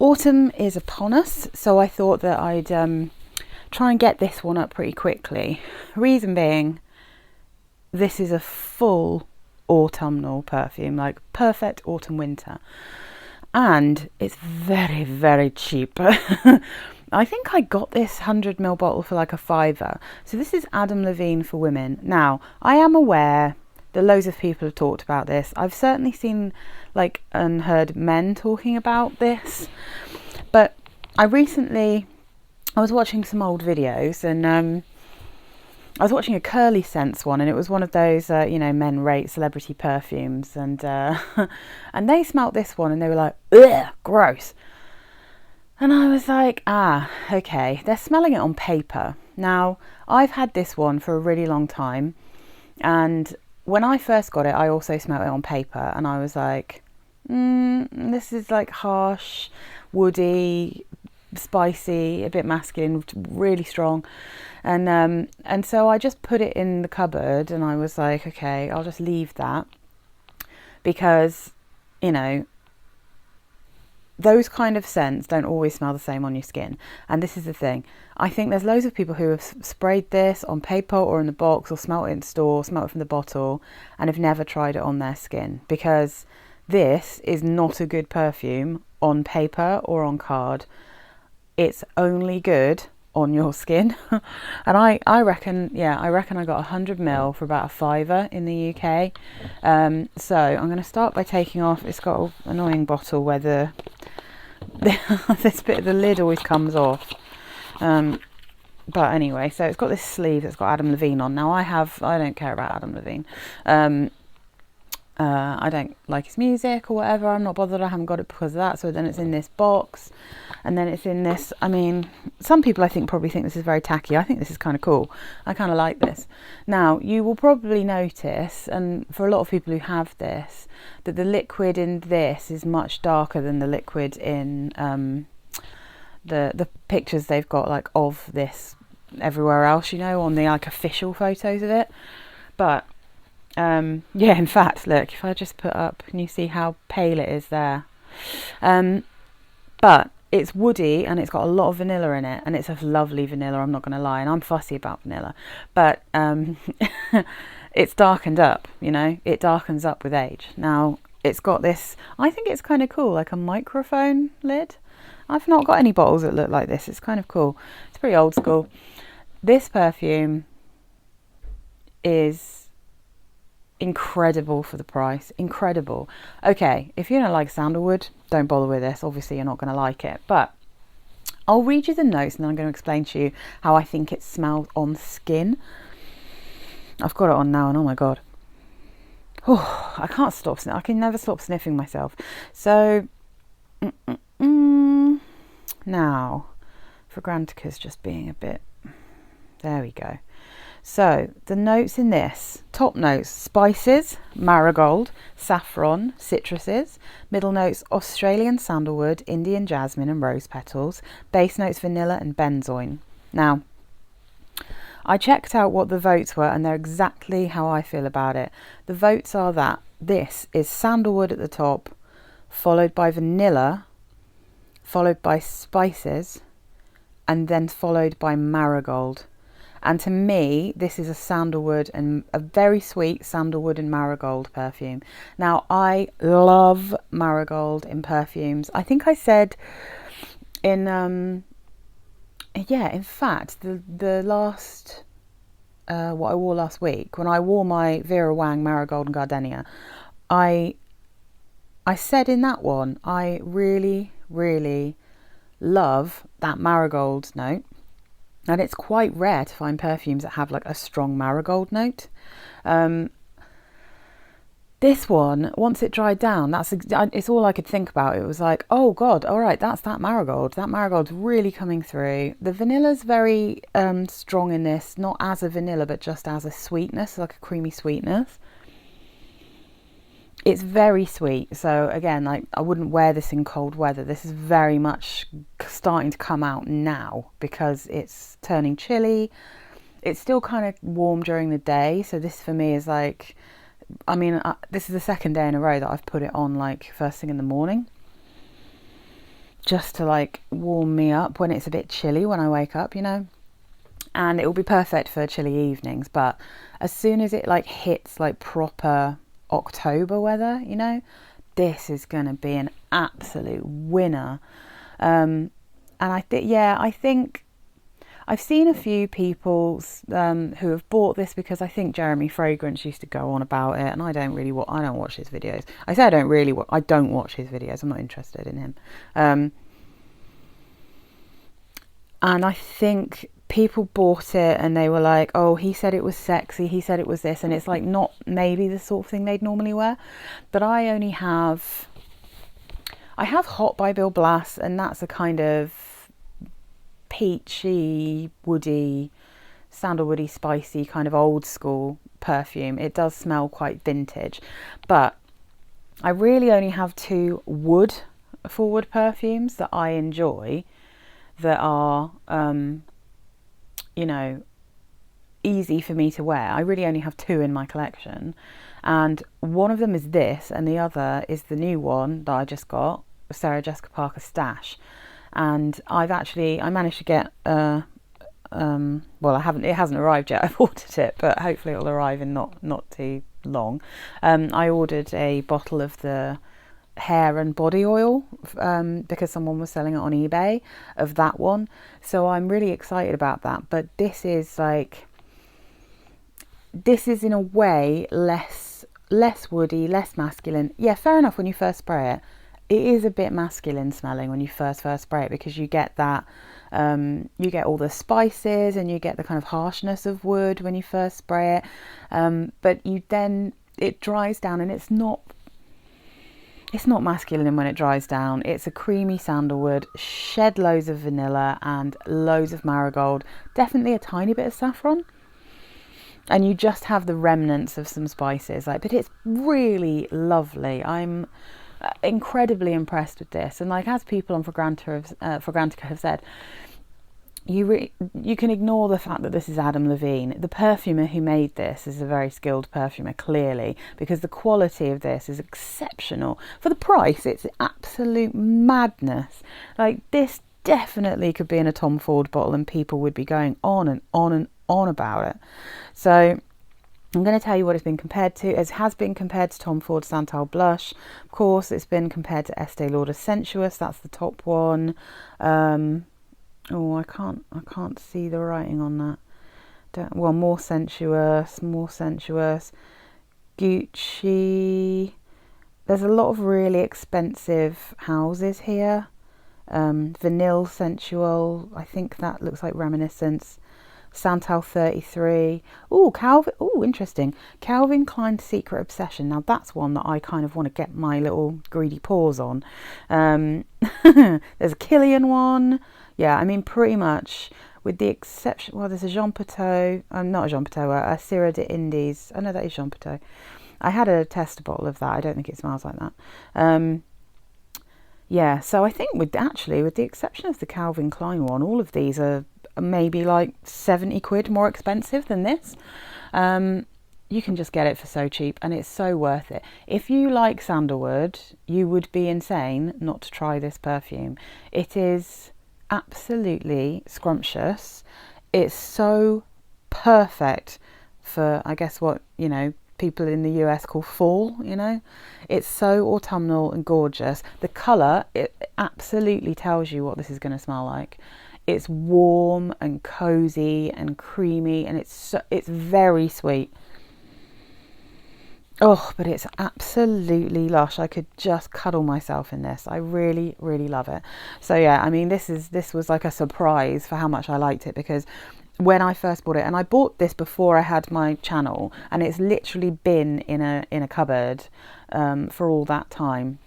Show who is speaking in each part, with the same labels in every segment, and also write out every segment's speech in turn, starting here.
Speaker 1: Autumn is upon us, so I thought that I'd try and get this one up pretty quickly. Reason being, this is a full autumnal perfume, like perfect autumn winter, and it's very, very cheap. I think I got this 100ml bottle for like a £5. So this is Adam Levine for women. Now, I am aware that loads of people have talked about this. I've certainly seen like and heard men talking about this, but I was watching some old videos, and I was watching a Curly Sense one, and it was one of those men rate celebrity perfumes, and and they smelt this one and they were like, ugh, gross. And I was like, okay, they're smelling it on paper. Now, I've had this one for a really long time, and when I first got it, I also smelled it on paper, and I was like, this is like harsh, woody, spicy, a bit masculine, really strong. And so I just put it in the cupboard, and I was like, okay, I'll just leave that, because, those kind of scents don't always smell the same on your skin. And this is the thing. I think there's loads of people who have sprayed this on paper or in the box, or smelt it in store, smelt it from the bottle, and have never tried it on their skin, because this is not a good perfume on paper or on card. It's only good on your skin. And I reckon I got 100ml for about a £5 in the UK. So I'm going to start by taking off, it's got an annoying bottle where this bit of the lid always comes off. But anyway, so it's got this sleeve that's got Adam Levine on. Now I don't care about Adam Levine. I don't like his music or whatever. I'm not bothered. I haven't got it because of that. So then it's in this box, and then it's in this. I mean, some people I think probably think this is very tacky. I think this is kind of cool. I kind of like this. Now, you will probably notice, and for a lot of people who have this, that the liquid in this is much darker than the liquid in the pictures they've got like of this everywhere else, on the like official photos of it. But in fact, look, if I just put up, can you see how pale it is there? But it's woody, and it's got a lot of vanilla in it, and it's a lovely vanilla, I'm not going to lie, and I'm fussy about vanilla, but it's darkened up, it darkens up with age. Now, it's got this, I think it's kind of cool, like a microphone lid. I've not got any bottles that look like this. It's kind of cool. It's pretty old school. This perfume is incredible for the price. Incredible. Okay, if you don't like sandalwood, don't bother with this. Obviously you're not going to like it, but I'll read you the notes, and then I'm going to explain to you how I think it smells on skin. I've got it on now, and oh my god, I can't stop I can never stop sniffing myself. So now for Grantica's just being a bit, there we go. So the notes in this, top notes, spices, marigold, saffron, citruses. Middle notes, Australian sandalwood, Indian jasmine and rose petals. Base notes, vanilla and benzoin. Now, I checked out what the votes were, and they're exactly how I feel about it. The votes are that this is sandalwood at the top, followed by vanilla, followed by spices, and then followed by marigold. And to me, this is a sandalwood, and a very sweet sandalwood and marigold perfume. Now, I love marigold in perfumes. I think I said in fact, the last, what I wore last week, when I wore my Vera Wang Marigold and Gardenia, I said in that one, I really, really love that marigold note. And it's quite rare to find perfumes that have like a strong marigold note. This one, once it dried down, it's all I could think about. It was like, oh God, all right, that's that marigold. That marigold's really coming through. The vanilla's very strong in this, not as a vanilla, but just as a sweetness, like a creamy sweetness. It's very sweet. So again, like, I wouldn't wear this in cold weather. This is very much starting to come out now because it's turning chilly. It's still kind of warm during the day. So this for me is like, this is the second day in a row that I've put it on like first thing in the morning. just to like warm me up when it's a bit chilly when I wake up, you know. And it will be perfect for chilly evenings. But as soon as it like hits like proper October weather, you know, this is going to be an absolute winner. And I think I've seen a few people who have bought this, because I think Jeremy Fragrance used to go on about it, and I don't watch his videos. I say I don't watch his videos. I'm not interested in him. And I think people bought it and they were like, oh, he said it was sexy, he said it was this, and it's like not maybe the sort of thing they'd normally wear. But I have Hot by Bill Blass, and that's a kind of peachy, woody, sandalwoody, spicy kind of old school perfume. It does smell quite vintage, but I really only have 2 wood forward perfumes that I enjoy that are you know, easy for me to wear. I really only have 2 in my collection, and one of them is this, and the other is the new one that I just got, Sarah Jessica Parker Stash. And I managed to get it hasn't arrived yet. I've ordered it, but hopefully it'll arrive in not too long. I ordered a bottle of the hair and body oil because someone was selling it on eBay of that one, so I'm really excited about that. But this is in a way less woody, less masculine. Yeah, fair enough. When you first spray it, it is a bit masculine smelling when you first spray it, because you get that you get all the spices and you get the kind of harshness of wood when you first spray it, but it dries down, and it's not masculine when it dries down. It's a creamy sandalwood, shed loads of vanilla and loads of marigold, definitely a tiny bit of saffron, and you just have the remnants of some spices. But it's really lovely. I'm incredibly impressed with this, and as people on Fragrantica have said, you can ignore the fact that this is Adam Levine. The perfumer who made this is a very skilled perfumer, clearly, because the quality of this is exceptional. For the price, it's absolute madness. This definitely could be in a Tom Ford bottle and people would be going on and on and on about it. So I'm going to tell you what it's been compared to. It has been compared to Tom Ford Santal Blush. Of course, it's been compared to Estee Lauder Sensuous. That's the top one. I can't see the writing on that. More sensuous. Gucci. There's a lot of really expensive houses here. Vanille Sensual. I think that looks like Reminiscence. Santal 33. Interesting. Calvin Klein Secret Obsession. Now that's one that I kind of want to get my little greedy paws on. There's a Killian one. Yeah, I mean, pretty much, with the exception, there's a Jean Pateau, not a Jean Pateau, a Syrah de Indies. Oh no, that is Jean Pateau. I had a tester bottle of that. I don't think it smells like that. Yeah, so I think with the exception of the Calvin Klein one, all of these are maybe 70 quid more expensive than this. You can just get it for so cheap, and it's so worth it. If you like sandalwood, you would be insane not to try this perfume. It is absolutely scrumptious. It's so perfect for, I guess, what people in the US call fall. It's so autumnal and gorgeous. The colour, it absolutely tells you what this is going to smell like. It's warm and cozy and creamy, and it's very sweet. Oh, but it's absolutely lush. I could just cuddle myself in this. I really, really love it. So yeah, I mean, this was like a surprise for how much I liked it, because when I first bought it, and I bought this before I had my channel, and it's literally been in a cupboard for all that time.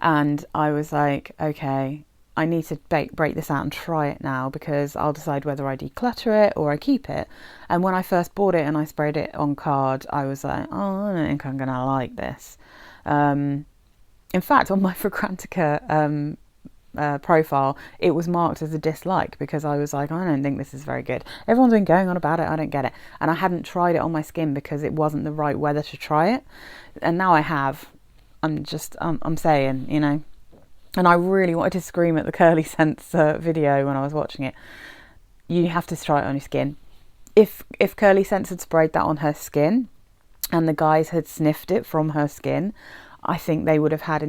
Speaker 1: And I was like, okay, I need to break this out and try it now, because I'll decide whether I declutter it or I keep it. And when I first bought it and I sprayed it on card, I was like, oh, I don't think I'm going to like this. In fact, on my Fragrantica profile, it was marked as a dislike, because I was like, I don't think this is very good. Everyone's been going on about it, I don't get it. And I hadn't tried it on my skin because it wasn't the right weather to try it. And now I have. I'm saying, And I really wanted to scream at the Curly Scents video when I was watching it. You have to try it on your skin. If Curly Scents had sprayed that on her skin and the guys had sniffed it from her skin, I think they would have had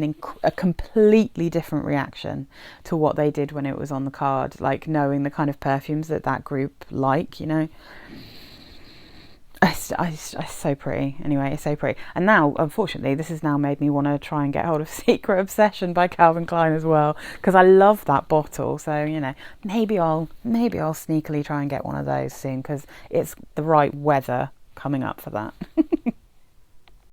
Speaker 1: a completely different reaction to what they did when it was on the card, like knowing the kind of perfumes that group like, you know. It's so pretty. Anyway, it's so pretty. And now, unfortunately, this has now made me want to try and get hold of Secret Obsession by Calvin Klein as well, because I love that bottle. So, you know, maybe I'll sneakily try and get one of those soon, because it's the right weather coming up for that.